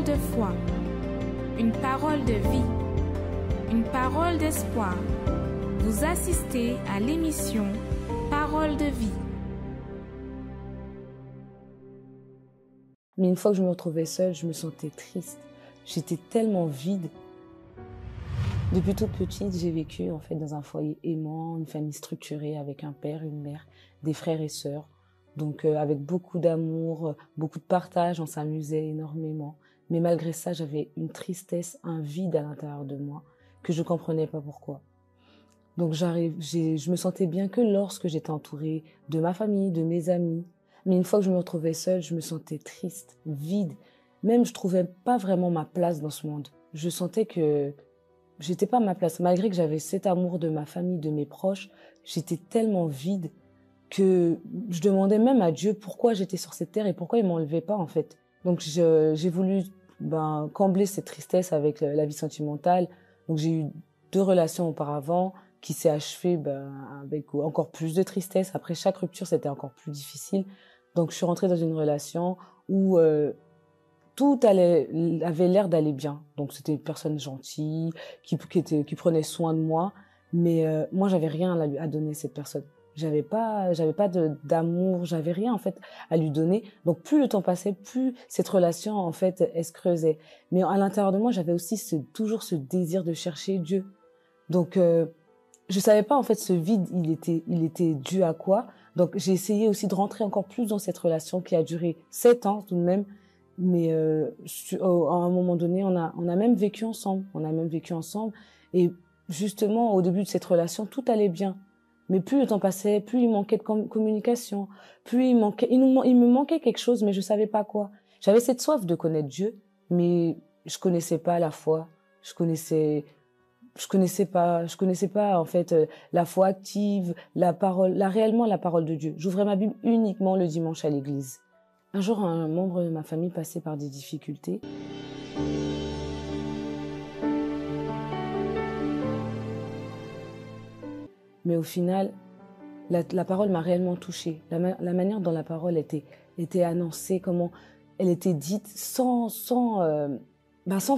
de foi, une parole de vie, une parole d'espoir. Vous assistez à l'émission Parole de vie. Mais une fois que je me retrouvais seule, je me sentais triste. J'étais tellement vide. Depuis toute petite, j'ai vécu en fait dans un foyer aimant, une famille structurée avec un père, une mère, des frères et sœurs. Donc avec beaucoup d'amour, beaucoup de partage, on s'amusait énormément. Mais malgré ça, j'avais une tristesse, un vide à l'intérieur de moi que je comprenais pas pourquoi. Donc je me sentais bien que lorsque j'étais entourée de ma famille, de mes amis. Mais une fois que je me retrouvais seule, je me sentais triste, vide. Même je trouvais pas vraiment ma place dans ce monde. Je sentais que j'étais pas à ma place. Malgré que j'avais cet amour de ma famille, de mes proches, j'étais tellement vide que je demandais même à Dieu pourquoi j'étais sur cette terre et pourquoi il m'enlevait pas en fait. Donc j'ai voulu combler cette tristesse avec la vie sentimentale. Donc j'ai eu 2 relations auparavant qui s'est achevée avec encore plus de tristesse. Après chaque rupture, c'était encore plus difficile. Donc je suis rentrée dans une relation où tout avait l'air d'aller bien. Donc c'était une personne gentille qui prenait soin de moi, mais moi j'avais rien à donner à cette personne. J'avais pas d'amour, j'avais rien en fait à lui donner. Donc plus le temps passait, plus cette relation en fait elle se creusait. Mais à l'intérieur de moi, j'avais aussi toujours ce désir de chercher Dieu. Donc je savais pas en fait ce vide, il était dû à quoi. Donc j'ai essayé aussi de rentrer encore plus dans cette relation qui a duré 7 ans tout de même. Mais à un moment donné, on a même vécu ensemble. Et justement, au début de cette relation, tout allait bien. Mais plus le temps passait, plus il manquait de communication, plus il me manquait quelque chose, mais je savais pas quoi. J'avais cette soif de connaître Dieu, mais je connaissais pas la foi. Je connaissais pas en fait la foi active, réellement la parole de Dieu. J'ouvrais ma Bible uniquement le dimanche à l'église. Un jour, un membre de ma famille passait par des difficultés. Mais au final, la parole m'a réellement touchée. La manière dont la parole était annoncée, comment elle était dite sans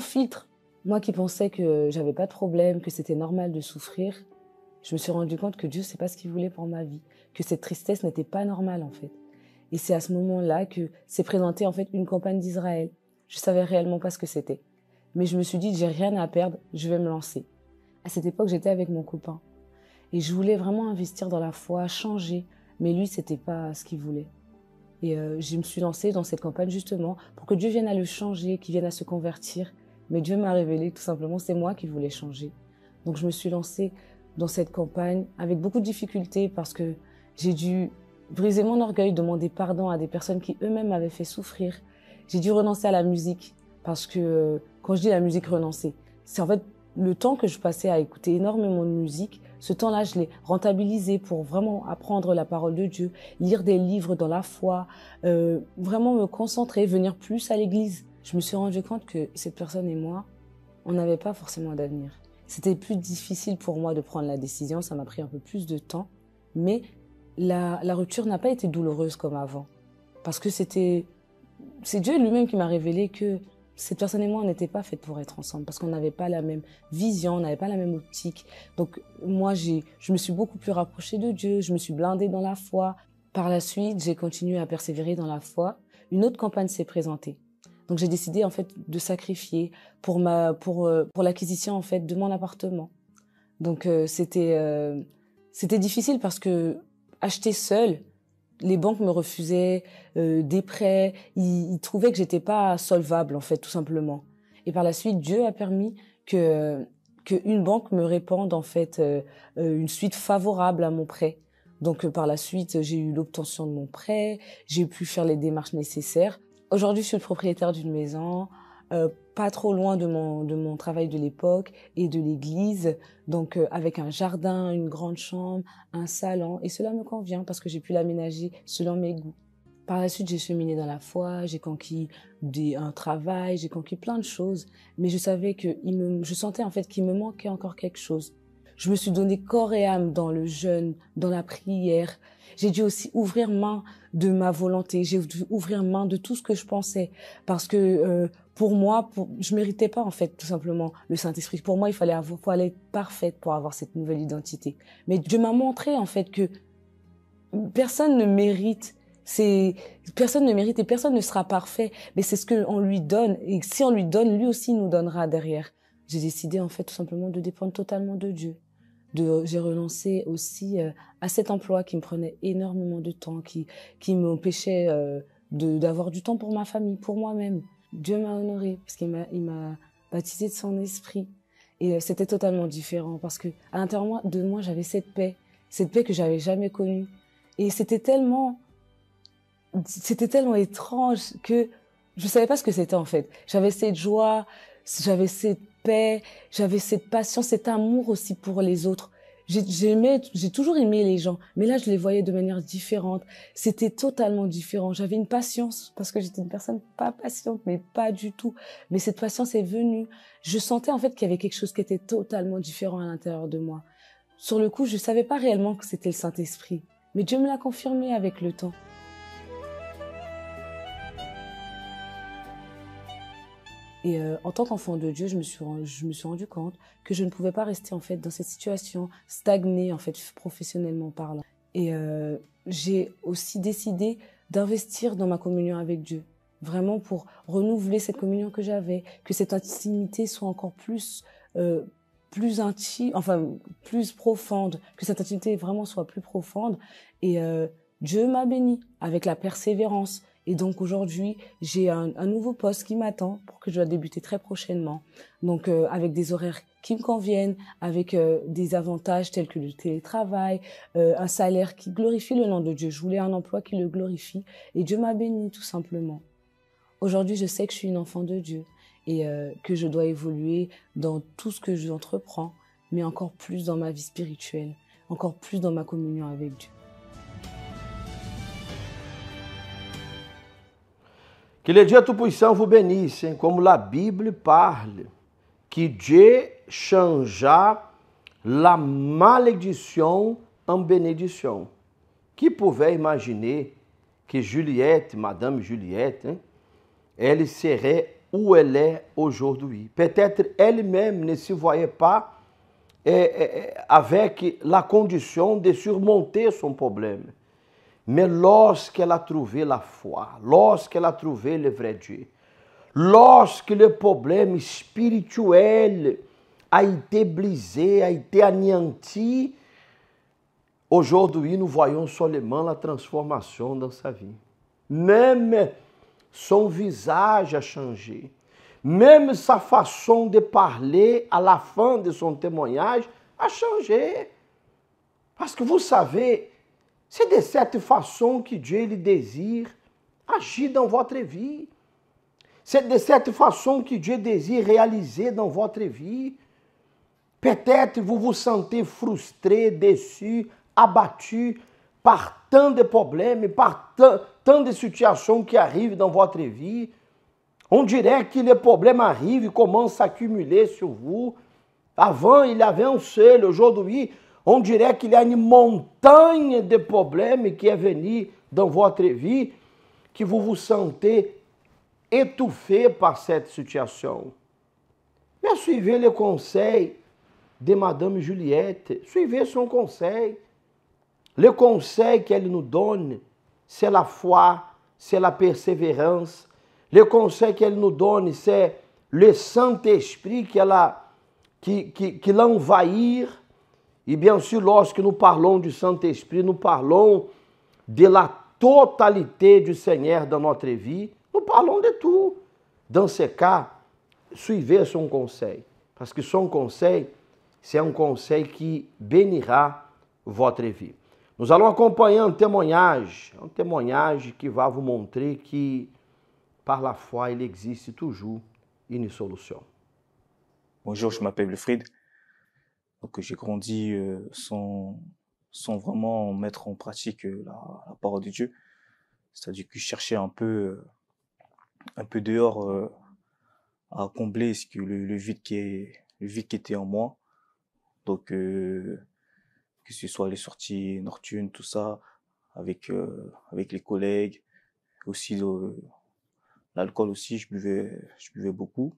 filtre. Moi qui pensais que j'avais pas de problème, que c'était normal de souffrir, je me suis rendu compte que Dieu, c'est pas ce qu'il voulait pour ma vie, que cette tristesse n'était pas normale en fait. Et c'est à ce moment-là que s'est présentée en fait une campagne d'Israël. Je savais réellement pas ce que c'était. Mais je me suis dit, j'ai rien à perdre, je vais me lancer. À cette époque, j'étais avec mon copain. Et je voulais vraiment investir dans la foi, changer. Mais lui, c'était pas ce qu'il voulait. Et je me suis lancée dans cette campagne justement pour que Dieu vienne à le changer, qu'il vienne à se convertir. Mais Dieu m'a révélé tout simplement, c'est moi qui voulais changer. Donc je me suis lancée dans cette campagne avec beaucoup de difficultés parce que j'ai dû briser mon orgueil, demander pardon à des personnes qui eux-mêmes m'avaient fait souffrir. J'ai dû renoncer à la musique parce que quand je dis la musique renoncer, c'est en fait le temps que je passais à écouter énormément de musique. Ce temps-là, je l'ai rentabilisé pour vraiment apprendre la parole de Dieu, lire des livres dans la foi, vraiment me concentrer, venir plus à l'église. Je me suis rendu compte que cette personne et moi, on n'avait pas forcément d'avenir. C'était plus difficile pour moi de prendre la décision, ça m'a pris un peu plus de temps, mais la rupture n'a pas été douloureuse comme avant. Parce que c'est Dieu lui-même qui m'a révélé que cette personne et moi, on n'était pas faites pour être ensemble. Parce qu'on n'avait pas la même vision, on n'avait pas la même optique. Donc moi, je me suis beaucoup plus rapprochée de Dieu, je me suis blindée dans la foi. Par la suite, j'ai continué à persévérer dans la foi. Une autre campagne s'est présentée. Donc j'ai décidé en fait de sacrifier pour l'acquisition en fait de mon appartement. Donc c'était difficile parce que acheter seule, les banques me refusaient des prêts, ils trouvaient que j'étais pas solvable en fait tout simplement. Et par la suite, Dieu a permis que une banque me répande en fait une suite favorable à mon prêt. Donc par la suite, j'ai eu l'obtention de mon prêt, j'ai pu faire les démarches nécessaires. Aujourd'hui, je suis le propriétaire d'une maison, pas trop loin de mon travail de l'époque et de l'église, donc avec un jardin, une grande chambre, un salon, et cela me convient parce que j'ai pu l'aménager selon mes goûts. Par la suite, j'ai cheminé dans la foi, j'ai conquis un travail, j'ai conquis plein de choses, mais je savais je sentais en fait qu'il me manquait encore quelque chose. Je me suis donné corps et âme dans le jeûne, dans la prière. J'ai dû aussi ouvrir main de ma volonté. J'ai dû ouvrir main de tout ce que je pensais. Parce que pour moi, je méritais pas en fait tout simplement le Saint-Esprit. Pour moi, il fallait être parfaite pour avoir cette nouvelle identité. Mais Dieu m'a montré en fait que personne ne mérite. Personne ne mérite et personne ne sera parfait. Mais c'est ce qu'on lui donne. Et si on lui donne, lui aussi nous donnera derrière. J'ai décidé en fait tout simplement de dépendre totalement de Dieu. J'ai renoncé aussi à cet emploi qui me prenait énormément de temps, qui m'empêchait d'avoir du temps pour ma famille, pour moi-même. Dieu m'a honorée parce qu'il m'a baptisé de son esprit. Et c'était totalement différent parce que à l'intérieur de moi, j'avais cette paix que j'avais jamais connue. Et c'était tellement étrange que je savais pas ce que c'était en fait. J'avais cette joie, j'avais cette paix, j'avais cette patience, cet amour aussi pour les autres. J'ai toujours aimé les gens, mais là je les voyais de manière différente. C'était totalement différent. J'avais une patience parce que j'étais une personne pas patiente, mais pas du tout. Mais cette patience est venue. Je sentais en fait qu'il y avait quelque chose qui était totalement différent à l'intérieur de moi. Sur le coup, je savais pas réellement que c'était le Saint-Esprit, mais Dieu me l'a confirmé avec le temps. Et en tant qu'enfant de Dieu, je me suis rendu compte que je ne pouvais pas rester en fait dans cette situation, stagnée en fait professionnellement parlant. Et j'ai aussi décidé d'investir dans ma communion avec Dieu, vraiment pour renouveler cette communion que j'avais, que cette intimité soit encore plus intime, enfin plus profonde, que cette intimité vraiment soit plus profonde. Et Dieu m'a béni avec la persévérance. Et donc aujourd'hui, j'ai un nouveau poste qui m'attend pour que je dois débuter très prochainement. Donc avec des horaires qui me conviennent, avec des avantages tels que le télétravail, un salaire qui glorifie le nom de Dieu. Je voulais un emploi qui le glorifie et Dieu m'a béni tout simplement. Aujourd'hui, je sais que je suis une enfant de Dieu et que je dois évoluer dans tout ce que j'entreprends, mais encore plus dans ma vie spirituelle, encore plus dans ma communion avec Dieu. Que le Dieu Tout-Puissant vous bénisse, hein, comme la Bible parle, que Dieu changea la malédiction en bénédiction. Qui pouvait imaginer que Juliette, Madame Juliette, hein, elle serait où elle est aujourd'hui? Peut-être elle-même ne se voyait pas avec la condition de surmonter son problème. Mais lorsqu'elle a trouvé la foi, lorsqu'elle a trouvé le vrai Dieu, lorsque le problème spirituel a été brisé, a été anéanti, aujourd'hui nous voyons seulement la transformation dans sa vie. Même son visage a changé. Même sa façon de parler à la fin de son témoignage a changé. Parce que vous savez, c'est de cette façon que Dieu ele désire agir dans votre vie. C'est de cette façon que Dieu désire réaliser dans votre vie. Peut-être vous vous sentez frustré, déçu, abattu par tant de problèmes, par tant de situations qui arrivent dans votre vie. On dirait que les problèmes arrivent et commencent à s'accumuler sur vous. Avant, il y avait un seul. Aujourd'hui, on dirait qu'il y a une montagne de problèmes qui est venue dans votre vie, que vous vous sentez étouffé par cette situation. Mais suivez le conseil de Madame Juliette. Suivez son conseil. Le conseil qu'elle nous donne, c'est la foi, c'est la persévérance. Le conseil qu'elle nous donne, c'est le Saint-Esprit qui l'envahit. Et bien sûr, lorsque nous parlons du Saint-Esprit, nous parlons de la totalité du Seigneur dans notre vie. Nous parlons de tout. Dans ce cas, suivez son conseil. Parce que son conseil, c'est un conseil qui bénira votre vie. Nous allons acompanher un témoignage qui va vous montrer que par la foi, il existe toujours une solution. Bonjour, je m'appelle Wilfried. Donc j'ai grandi sans vraiment mettre en pratique la parole de Dieu. C'est-à-dire que je cherchais un peu dehors à combler le vide qui était en moi. Donc, que ce soit les sorties nocturnes, tout ça, avec les collègues, aussi l'alcool aussi, je buvais beaucoup.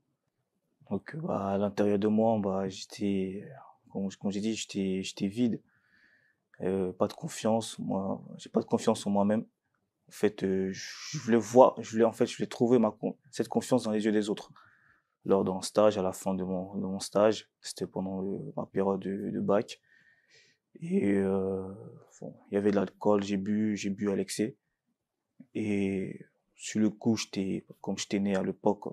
Donc, à l'intérieur de moi, j'étais, comme j'ai dit, j'étais vide, pas de confiance. Moi, j'ai pas de confiance en moi-même. En fait, je voulais trouver cette confiance dans les yeux des autres. Lors d'un stage, à la fin de mon stage, c'était pendant ma période de bac. Et bon, il y avait de l'alcool, j'ai bu à l'excès. Et sur le coup, comme j'étais né à l'époque,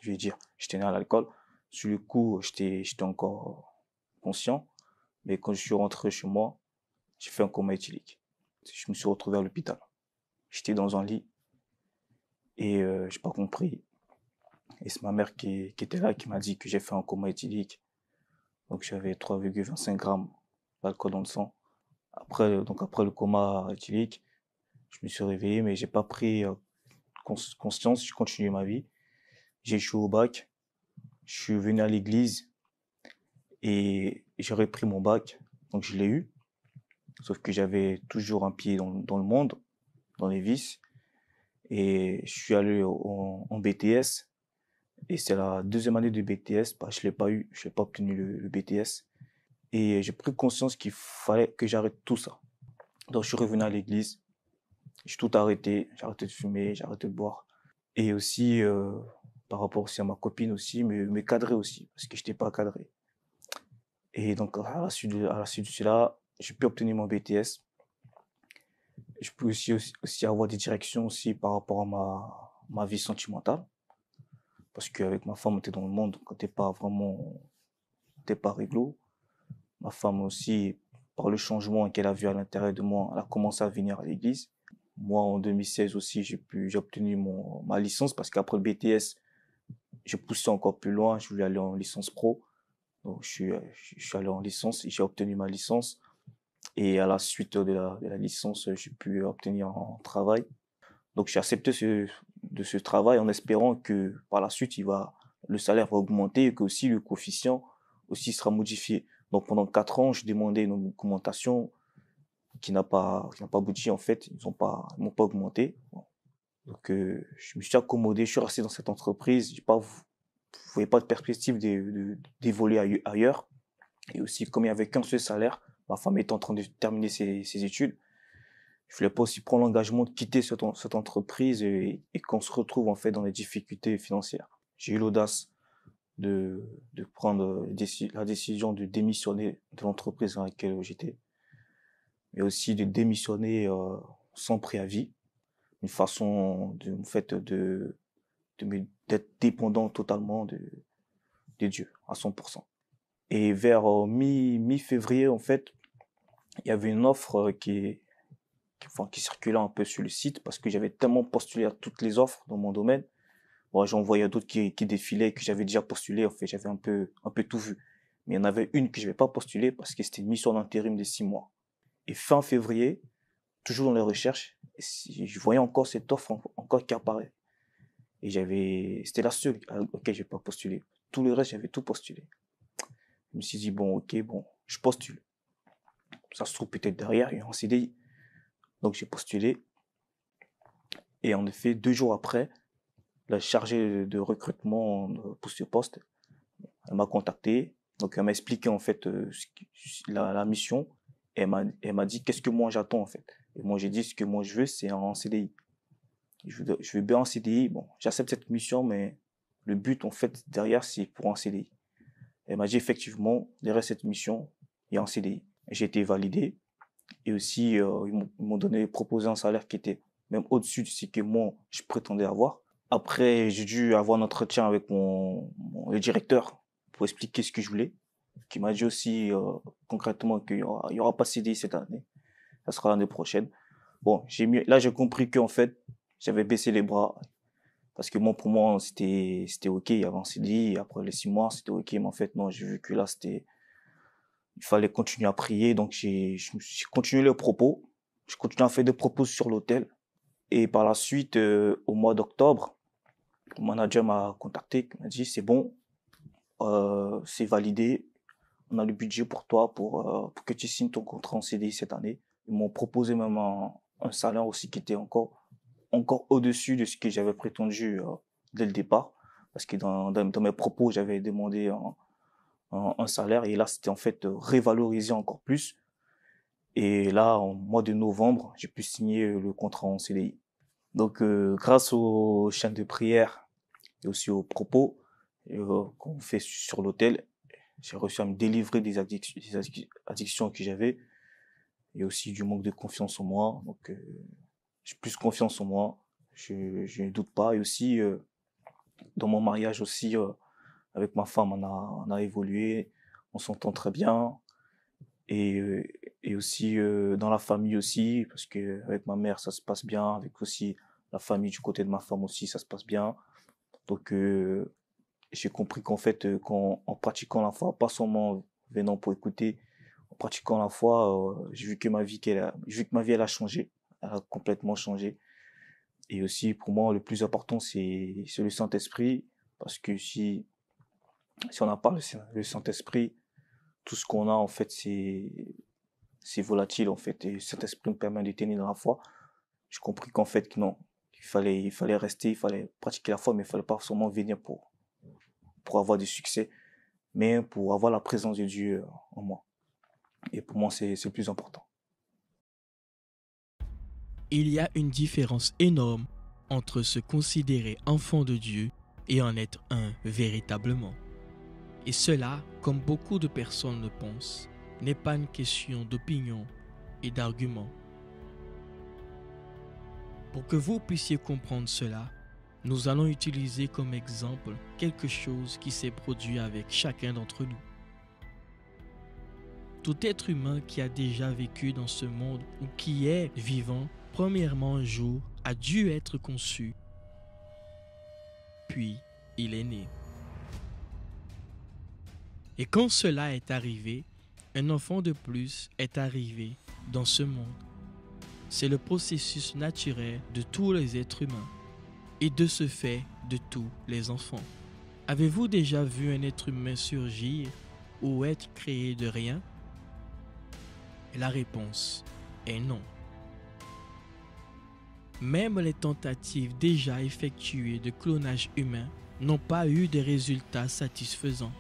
je vais dire, j'étais né à l'alcool. Sur le coup, j'étais encore conscient. Mais quand je suis rentré chez moi, j'ai fait un coma éthylique. Je me suis retrouvé à l'hôpital. J'étais dans un lit et j'ai pas compris. Et c'est ma mère qui était là, qui m'a dit que j'ai fait un coma éthylique. Donc j'avais 3,25 grammes d'alcool dans le sang. Après le coma éthylique, je me suis réveillé, mais j'ai pas pris conscience. J'ai continué ma vie. J'ai échoué au bac. Je suis venu à l'église et j'ai repris mon bac. Donc je l'ai eu. Sauf que j'avais toujours un pied dans le monde, dans les vices. Et je suis allé en BTS. Et c'est la deuxième année de BTS. Je l'ai pas eu. Je l'ai pas obtenu le BTS. Et j'ai pris conscience qu'il fallait que j'arrête tout ça. Donc je suis revenu à l'église. J'ai tout arrêté. J'ai arrêté de fumer, j'ai arrêté de boire. Et aussi, par rapport aussi à ma copine aussi, me cadrer aussi, parce que je n'étais pas cadré. Et donc, à la suite de cela, j'ai pu obtenir mon BTS. Je peux aussi avoir des directions aussi par rapport à ma vie sentimentale. Parce qu'avec ma femme, on était dans le monde, on n'était pas réglo. Ma femme aussi, par le changement qu'elle a vu à l'intérieur de moi, elle a commencé à venir à l'église. Moi, en 2016 aussi, j'ai obtenu ma licence parce qu'après le BTS, j'ai poussé encore plus loin. Je voulais aller en licence pro. Donc, je suis allé en licence et j'ai obtenu ma licence. Et à la suite de la licence, j'ai pu obtenir un travail. Donc, j'ai accepté de ce travail en espérant que par la suite, le salaire va augmenter et que aussi le coefficient aussi sera modifié. Donc, pendant 4 ans, je demandais une augmentation qui n'a pas abouti en fait. Ils m'ont pas augmenté. Donc, je me suis accommodé, je suis resté dans cette entreprise. Je voyais pas de perspective d'évoluer ailleurs. Et aussi, comme il y avait qu'un seul salaire, ma femme était en train de terminer ses études. Je voulais pas aussi prendre l'engagement de quitter cette entreprise et qu'on se retrouve en fait dans les difficultés financières. J'ai eu l'audace de prendre la décision de démissionner de l'entreprise dans laquelle j'étais, mais aussi de démissionner sans préavis, une façon d'être dépendant totalement de Dieu à 100%. Et vers mi-février, en fait, il y avait une offre qui circulait un peu sur le site parce que j'avais tellement postulé à toutes les offres dans mon domaine. Bon, j'en voyais d'autres qui défilaient, que j'avais déjà postulé. En fait, j'avais un peu tout vu. Mais il y en avait une que je n'avais pas postulée parce que c'était une mission d'intérim de 6 mois. Et fin février, toujours dans les recherches, je voyais encore cette offre encore qui apparaît. Et c'était la seule à laquelle je n'ai pas postulé. Tout le reste, j'avais tout postulé. Je me suis dit, je postule. Ça se trouve peut-être derrière, il y a un CDI. Donc j'ai postulé. Et en effet, 2 jours après, la chargée de recrutement pour ce poste, elle m'a contacté. Donc elle m'a expliqué en fait la mission. Et elle m'a dit qu'est-ce que moi j'attends en fait. Et moi j'ai dit ce que moi je veux, c'est un CDI. Je veux bien un CDI. Bon, j'accepte cette mission, mais le but en fait derrière c'est pour un CDI. Elle m'a dit effectivement, derrière cette mission, il y a un CDI. J'ai été validé. Et aussi, ils m'ont proposé un salaire qui était même au-dessus de ce que moi, je prétendais avoir. Après, j'ai dû avoir un entretien avec le directeur pour expliquer ce que je voulais. Qui m'a dit aussi concrètement qu'il y aura pas de CDI cette année. Ça sera l'année prochaine. Bon, là, j'ai compris qu'en fait, j'avais baissé les bras. Parce que pour moi, c'était OK. Il y avait un CDI. Après les 6 mois, c'était OK. Mais en fait, non, j'ai vu que là, il fallait continuer à prier. Donc, j'ai continué les propos. Je continue à faire des propos sur l'hôtel. Et par la suite, au mois d'octobre, mon manager m'a contacté. Il m'a dit, c'est bon, c'est validé. on a le budget pour toi pour que tu signes ton contrat en CDI cette année. Ils m'ont proposé même un salaire aussi qui était encore au-dessus de ce que j'avais prétendu dès le départ. Parce que dans mes propos, j'avais demandé un salaire et là, c'était en fait révalorisé encore plus. Et là, en mois de novembre, j'ai pu signer le contrat en CDI. Donc, grâce aux chaînes de prière et aussi aux propos qu'on fait sur l'hôtel, j'ai réussi à me délivrer des addictions que j'avais et aussi du manque de confiance en moi. Donc, j'ai plus confiance en moi, je ne doute pas. Et aussi, dans mon mariage aussi, avec ma femme, on a évolué, on s'entend très bien. Et aussi dans la famille aussi, parce que avec ma mère, ça se passe bien. Avec aussi la famille du côté de ma femme aussi, ça se passe bien. Donc, j'ai compris qu'en fait, en pratiquant la foi, pas seulement venant pour écouter, en pratiquant la foi, j'ai vu que ma vie, elle a changé. Elle a complètement changé. Et aussi, pour moi, le plus important, c'est le Saint-Esprit. Parce que si on n'a pas le Saint-Esprit, tout ce qu'on a, en fait, c'est volatile, en fait. Et le Saint-Esprit me permet de tenir dans la foi. J'ai compris qu'en fait, que non, il fallait rester, il fallait pratiquer la foi, mais il fallait pas seulement venir pour avoir du succès, mais pour avoir la présence de Dieu en moi. Et pour moi, c'est le plus important. Il y a une différence énorme entre se considérer enfant de Dieu et en être un véritablement. Et cela, comme beaucoup de personnes le pensent, n'est pas une question d'opinion et d'argument. Pour que vous puissiez comprendre cela, nous allons utiliser comme exemple quelque chose qui s'est produit avec chacun d'entre nous. Tout être humain qui a déjà vécu dans ce monde ou qui est vivant, premièrement un jour, a dû être conçu, puis il est né. Et quand cela est arrivé, un enfant de plus est arrivé dans ce monde. C'est le processus naturel de tous les êtres humains et de ce fait de tous les enfants. Avez-vous déjà vu un être humain surgir ou être créé de rien? La réponse est non. Même les tentatives déjà effectuées de clonage humain n'ont pas eu de résultats satisfaisants.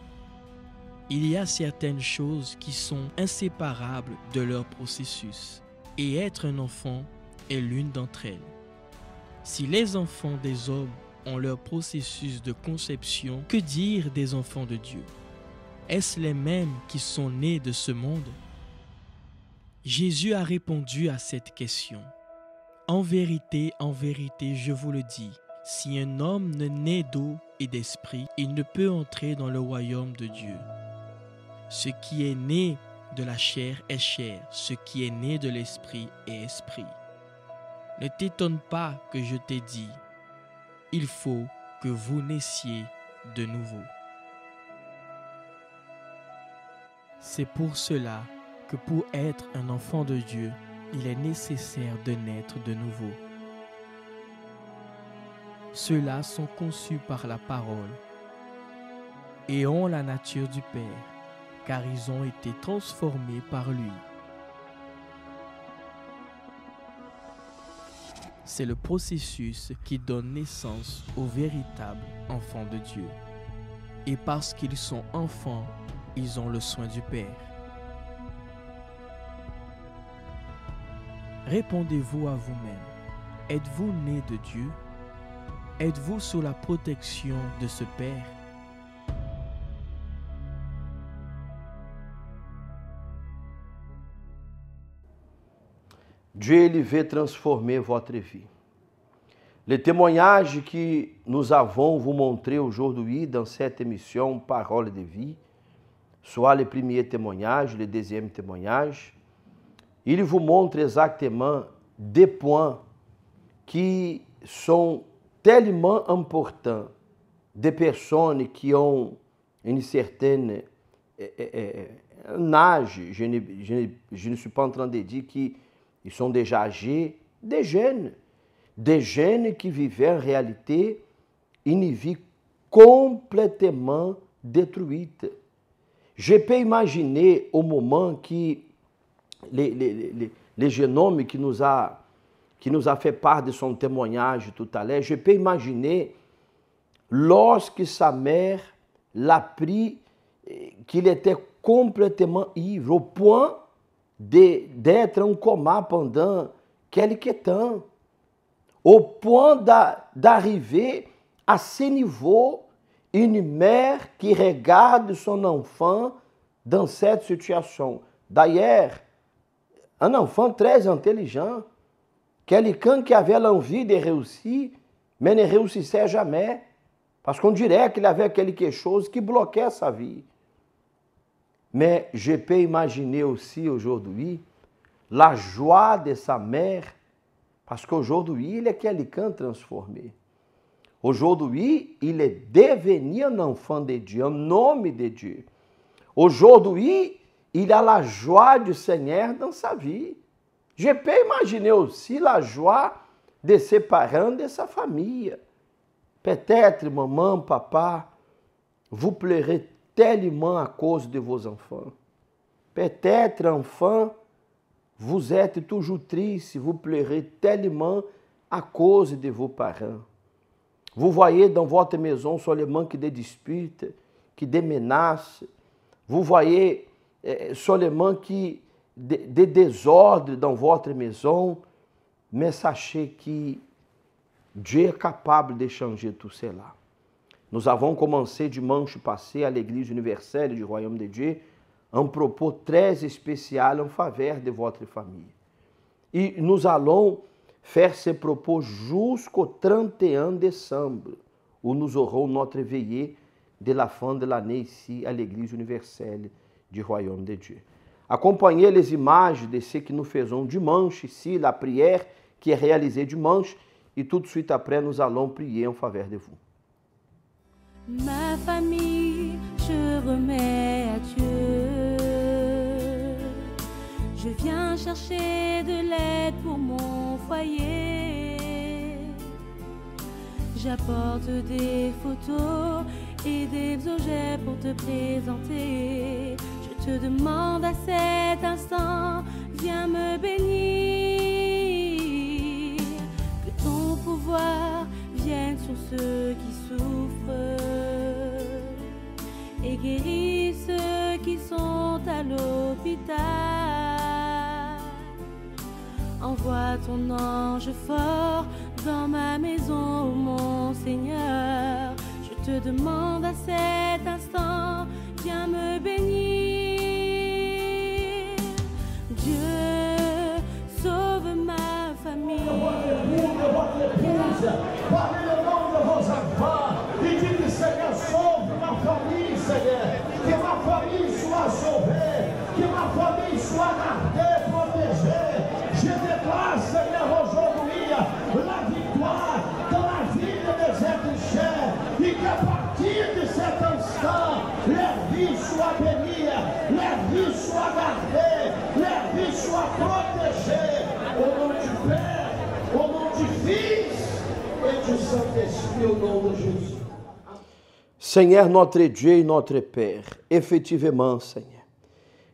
Il y a certaines choses qui sont inséparables de leur processus, et être un enfant est l'une d'entre elles. Si les enfants des hommes ont leur processus de conception, que dire des enfants de Dieu? Est-ce les mêmes qui sont nés de ce monde? Jésus a répondu à cette question. En vérité, je vous le dis, si un homme ne naît d'eau et d'esprit, il ne peut entrer dans le royaume de Dieu. Ce qui est né de la chair est chair, ce qui est né de l'esprit est esprit. Ne t'étonne pas que je t'ai dit, il faut que vous naissiez de nouveau. C'est pour cela que pour être un enfant de Dieu, il est nécessaire de naître de nouveau. Ceux-là sont conçus par la parole et ont la nature du Père, car ils ont été transformés par lui. C'est le processus qui donne naissance aux véritables enfants de Dieu. Et parce qu'ils sont enfants, ils ont le soin du Père. Répondez-vous à vous-même. Êtes-vous né de Dieu? Êtes-vous sous la protection de ce Père? Dieu, il veut transformer votre vie. Les témoignages que nous avons vous montré aujourd'hui dans cette émission Parole de vie, soit le premier témoignage, le deuxième témoignage, il vous montre exactement des points qui sont tellement importants des personnes qui ont une certaine un âge. Je ne suis pas en train de dire qu'ils sont déjà âgés, des jeunes qui vivaient en réalité une vie complètement détruite. je peux imaginer au moment que le jeune homme qui nous a fait part de son témoignage tout à l'heure, je peux imaginer lorsque sa mère l'a pris, qu'il était complètement ivre, au point d'être en coma pendant quelque temps, au point d'arriver à ce niveau, une mère qui regarde son enfant dans cette situation. D'ailleurs, un enfant très intelligent, quelqu'un qui avait l'envie de réussir, mais ne réussissait jamais, parce qu'on dirait qu'il avait quelque chose qui bloquait sa vie. Mais je peux imaginer aussi aujourd'hui la joie de sa mère, parce qu'aujourd'hui, il est quelqu'un transformé. Aujourd'hui, il est devenu un enfant de Dieu, un homme de Dieu. Aujourd'hui, il a la joie du Seigneur dans sa vie. Je peux imaginer aussi la joie de ses parents, de sa famille. Peut-être, maman, papa, vous pleurez tellement à cause de vos enfants. Peut-être, enfant, vous êtes toujours triste, vous pleurez tellement à cause de vos parents. Vous voyez dans votre maison seulement que des disputes, que des menaces. Vous voyez seulement que des désordres dans votre maison. Mais sachez que Dieu est capable de changer tout cela. Nous avons commencé dimanche passé à l'Église universelle du Royaume de Dieu un propos très spécial en faveur de votre famille. Et nous allons faire ce propos jusqu'au 31 décembre, où nous aurons notre veillée de la fin de l'année ici à l'Église universelle du Royaume de Dieu. Acompanhez les images de ce que nous faisons dimanche ici, la prière qui est réalisée dimanche, et tout de suite après nous allons prier en faveur de vous. Ma famille, je remets à Dieu. Je viens chercher de l'aide pour mon foyer. J'apporte des photos et des objets pour te présenter. Je te demande à cet instant, viens me bénir. Que ton pouvoir vienne sur ceux qui souffrent et guérisse ceux qui sont à l'hôpital. Envoie ton ange fort dans ma maison, mon Seigneur. Je te demande à cet instant, viens me bénir. Dieu, sauve ma famille. Parle le nom de vos enfants et dis que Seigneur sauve ma famille, Seigneur. Que ma famille soit sauvée, que ma famille soit gardée, protégée. Je déclare, Seigneur, aujourd'hui la victoire dans la vie de mes êtres chers et qu'à partir de cet instant, leur vie soit bénie, leur vie soit gardée, leur vie soit protégée. Au nom du Père, au nom du Fils et du Saint-Esprit, au nom de Jésus. Seigneur, notre Dieu et notre Père, effectivement, Seigneur,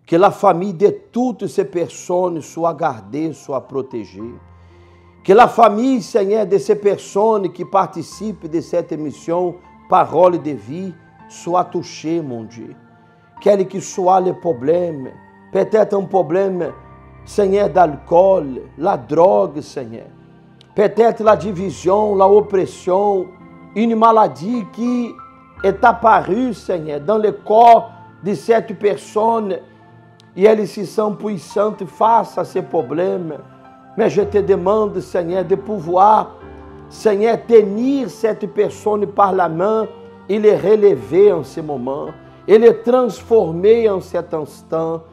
que la famille de toutes ces personnes soit gardée, soit protégée. Que la famille, Seigneur, de ces personnes qui participent de cette émission Parole de vie soit touchée, mon Dieu. Quel que soit le problème, peut-être un problème, Seigneur, d'alcool, la drogue, Seigneur. Peut-être la division, la oppression, une maladie qui est apparue, Seigneur, dans le corps de cette personne et elles se sentent puissantes face à ces problèmes. Mais je te demande, Seigneur, de pouvoir, Seigneur, tenir cette personne par la main et les relever en ce moment et les transformer en cet instant.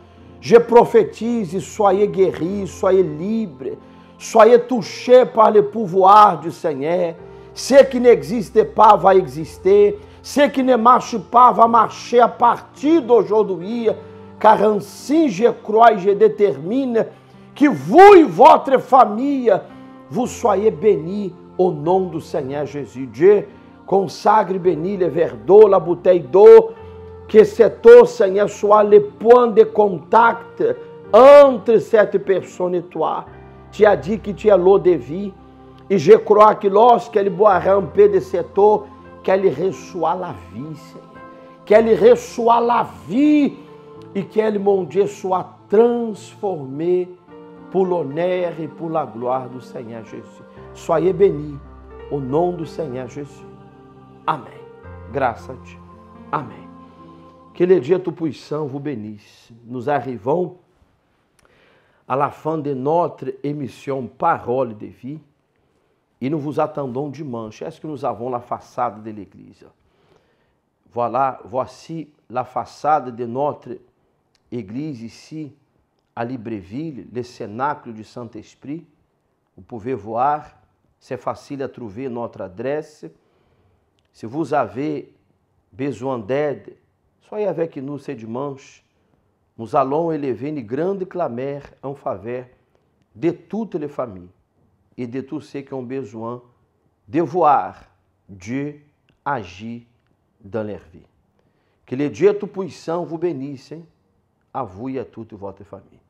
Je prophétise, soyez guéris, soyez libres, soyez touchés par le pouvoir du Seigneur. Ce qui n'existe pas va exister. Ce qui ne marche pas va marcher à partir d'aujourd'hui. Car ainsi je crois et je détermine que vous et votre famille, vous soyez bénis au nom du Seigneur Jésus. Dieu consacre et bénit le verre d'eau, la bouteille d'eau que cet eau, Seigneur, soit le point de contact entre cette personne et toi. Tu as dit que tu es l'eau de vie. Et je crois que lorsqu'elle boira un peu de cette eau, qu'elle reçoit la vie, Seigneur. Qu'elle reçoit la vie et qu'elle, mon Dieu, soit transformée pour l'honneur et pour la gloire du Seigneur Jésus. Soyez bénis au nom du Seigneur Jésus. Amen. Grâce à Dieu. Amen. Que le Dieu Tout-Puissant vous bénisse. Nous arrivons à la fin de notre émission Parole de Vie et nous vous attendons dimanche. Est-ce que nous avons la façade de l'église? Voilà, voici la façade de notre église ici à Libreville, le Cénacle du Saint-Esprit. Vous pouvez voir, c'est facile à trouver notre adresse. Si vous avez besoin d'aide, soyez avec nous ce dimanche. Nous allons élever une grande clameur en faveur de toutes les familles et de tous ceux qui ont besoin de voir Dieu agir dans leur vie. Que le Dieu Tout-Puissant vous bénisse, à vous et à toute votre famille.